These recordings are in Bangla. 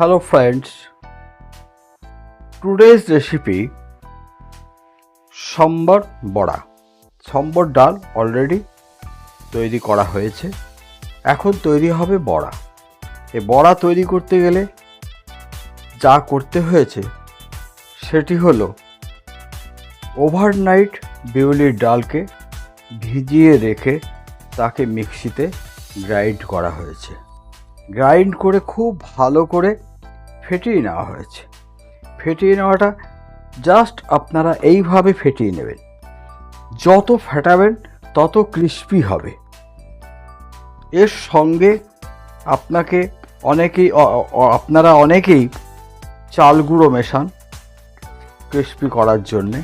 Hello friends, today's recipe সম্বর বড়া। সম্বর ডাল অলরেডি তৈরি করা হয়েছে, এখন তৈরি হবে বড়া। এই বড়া তৈরি করতে গেলে যা করতে হয়েছে সেটি হলো ওভারনাইট বিউলির ডালকে ভিজিয়ে রেখে তাকে মিক্সিতে গ্রাইন্ড করা হয়েছে। গ্রাইন্ড করে খুব ভালো করে ফেটিয়ে নেওয়া হয়েছে। ফেটিয়ে নেওয়াটা জাস্ট আপনারা এইভাবে ফেটিয়ে নেবেন, যত ফেটাবেন তত ক্রিস্পি হবে। এর সঙ্গে আপনারা অনেকেই চাল গুঁড়ো মেশান ক্রিস্পি করার জন্যে।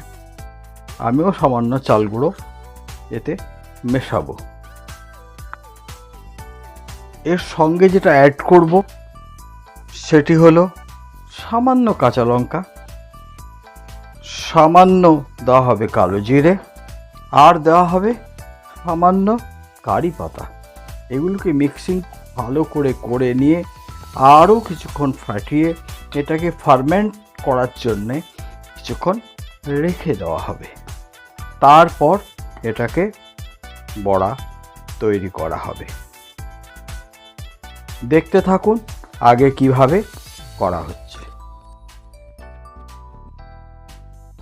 আমিও সামান্য চাল গুঁড়ো এতে মেশাবো। এর সঙ্গে যেটা অ্যাড করব সেটি হলো সামান্য কাঁচা লঙ্কা, সামান্য দেওয়া হবে কালো জিরে, আর দেওয়া হবে সামান্য কারি পাতা। এগুলোকে মিক্সিং ভালো করে নিয়ে আরও কিছুক্ষণ ফাটিয়ে এটাকে ফার্মেন্ট করার জন্যে কিছুক্ষণ রেখে দেওয়া হবে। তারপর এটাকে বড়া তৈরি করা হবে। দেখতে থাকুন আগে কিভাবে করা হচ্ছে।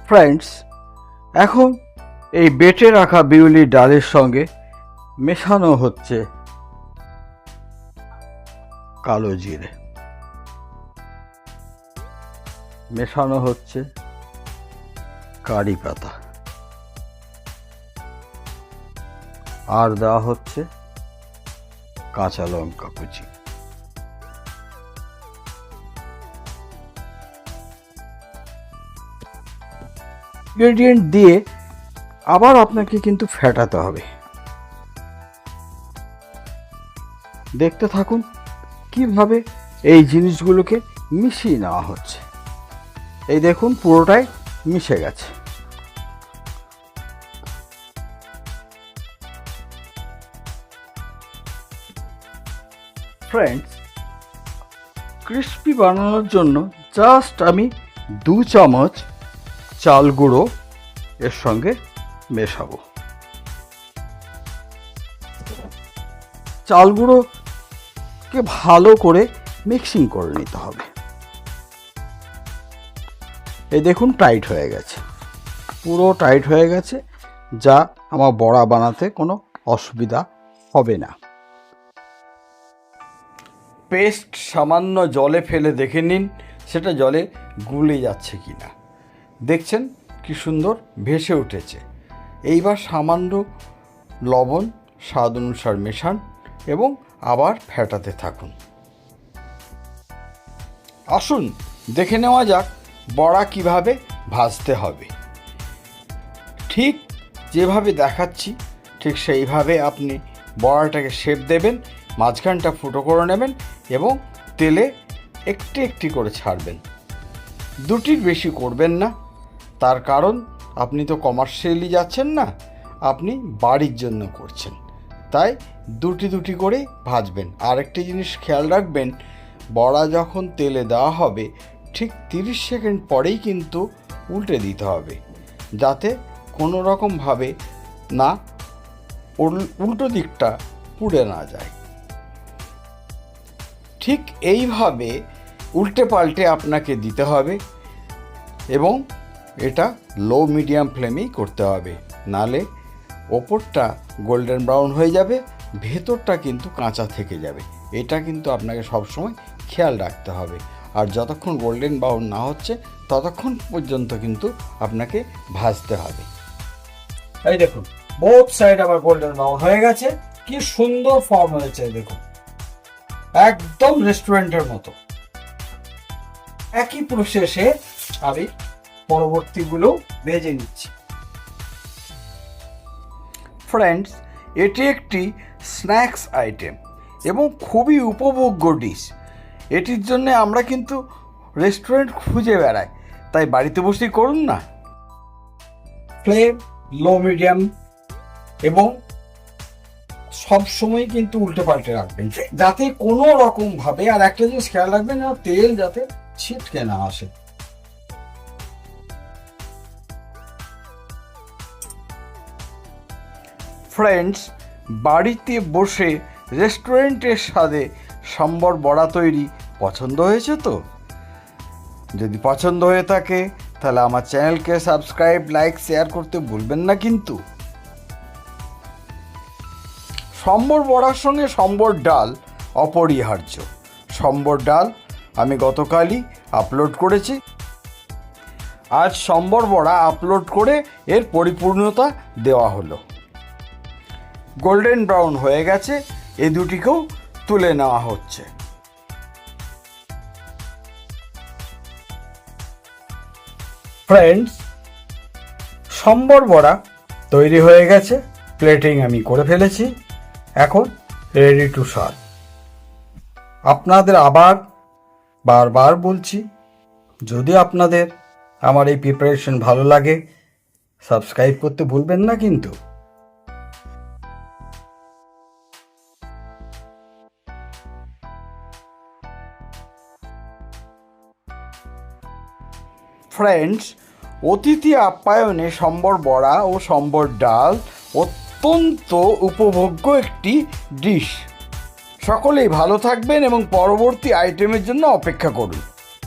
ফ্রেন্ডস, এখন এই বেটে রাখা বিউলির ডালের সঙ্গে মেশানো হচ্ছে কালো জিরে, মেশানো হচ্ছে কারি পাতা, আর দেওয়া হচ্ছে কাঁচা লঙ্কা কুচি। ইনগ্রেডিয়েন্ট দিয়ে আবার আপনাকে কিন্তু ফেটাতে হবে। দেখতে থাকুন কিভাবে এই জিনিসগুলোকে মিশিয়ে নেওয়া হচ্ছে। এই দেখুন পুরোটাই মিশে গেছে। ফ্রেন্ডস, ক্রিস্পি বানানোর জন্য জাস্ট আমি 2 চামচ চাল গুঁড়ো এর সঙ্গে মেশাবো। চাল গুঁড়োকে ভালো করে মিক্সিং করে নিতে হবে। এই দেখুন টাইট হয়ে গেছে, পুরো টাইট হয়ে গেছে, যা আমার বড়া বানাতে কোনো অসুবিধা হবে না। পেস্ট সামান্য জলে ফেলে দেখে নিন সেটা জলে গুলে যাচ্ছে কি না। দেখছেন কি সুন্দর ভেসে উঠেছে। এইবার সামান্য লবণ স্বাদ অনুসার মেশান এবং আবার ফেটাতে থাকুন। আসুন দেখে নেওয়া যাক বড়া কিভাবে ভাজতে হবে। ঠিক যেভাবে দেখাচ্ছি ঠিক সেইভাবে আপনি বড়াটাকে শেপ দেবেন, মাঝখানটা ফুটো করে নেবেন এবং তেলে একটি একটি করে ছাড়বেন। দুটির বেশি করবেন না, তার কারণ আপনি তো কমার্শিয়ালি যাচ্ছেন না, আপনি বাড়ির জন্য করছেন, তাই দুটি করেই ভাজবেন। আরেকটি জিনিস খেয়াল রাখবেন, বড়া যখন তেলে দেওয়া হবে ঠিক 30 সেকেন্ড পরেই কিন্তু উল্টে দিতে হবে, যাতে কোনো রকমভাবে না উল্টো দিকটা পুড়ে না যায়। ঠিক এইভাবে উল্টে পাল্টে আপনাকে দিতে হবে এবং এটা লো মিডিয়াম ফ্লেমেই করতে হবে, নালে ওপরটা গোল্ডেন ব্রাউন হয়ে যাবে, ভেতরটা কিন্তু কাঁচা থেকে যাবে। এটা কিন্তু আপনাকে সবসময় খেয়াল রাখতে হবে। আর যতক্ষণ গোল্ডেন ব্রাউন না হচ্ছে ততক্ষণ পর্যন্ত কিন্তু আপনাকে ভাজতে হবে। এই দেখুন বোথ সাইড আবার গোল্ডেন ব্রাউন হয়ে গেছে, কি সুন্দর ফর্ম হয়েছে। দেখুন একদম রেস্টুরেন্টের মতো। একই প্রসেসে আমি পরবর্তীগুলো ভেজে নিচ্ছি। ফ্রেন্ডস, এটি একটি স্ন্যাক্স আইটেম এবং খুবই উপভোগ্য ডিশ। এটির জন্য আমরা কিন্তু রেস্টুরেন্ট খুঁজে বেড়াই, তাই বাড়িতে বসেই করুন না। ফ্লেম লো মিডিয়াম এবং সব সময় কিন্তু উল্টে পাল্টে রাখবেন, যাতে কোনো রকম ভাবে, আর একটা জিনিস খেয়াল রাখবেন না, তেল যাতে ছিটকে না আসে। ফ্রেন্ডস, বাড়িতে বসে রেস্টুরেন্টের স্বাদে সম্বর বড়া তৈরি পছন্দ হয়েছে তো? যদি পছন্দ হয়ে থাকে তাহলে আমার চ্যানেলকে সাবস্ক্রাইব, লাইক, শেয়ার করতে ভুলবেন না কিন্তু। সম্বর বড়ার সঙ্গে সম্বর ডাল অপরিহার্য। সম্বর ডাল আমি গতকালই আপলোড করেছি, আজ সম্বর বড়া আপলোড করে এর পরিপূর্ণতা দেওয়া হলো। গোল্ডেন ব্রাউন হয়ে গেছে, এই দুটিকেও তুলে নেওয়া হচ্ছে। ফ্রেন্ডস, সম্বর বড়া তৈরি হয়ে গেছে, প্লেটিং আমি করে ফেলেছি, এখন রেডি টু সার্ভ। আপনাদের আবার বারবার বলছি, যদি আপনাদের আমার এই প্রিপারেশন ভালো লাগে, সাবস্ক্রাইব করতে ভুলবেন না কিন্তু। ফ্রেন্ডস, অতিথি আপ্যায়নে সম্বর বড়া ও সম্বর ডাল অত্যন্ত উপভোগ্য একটি ডিশ। সকলেই ভালো থাকবেন এবং পরবর্তী আইটেমের জন্য অপেক্ষা করুন।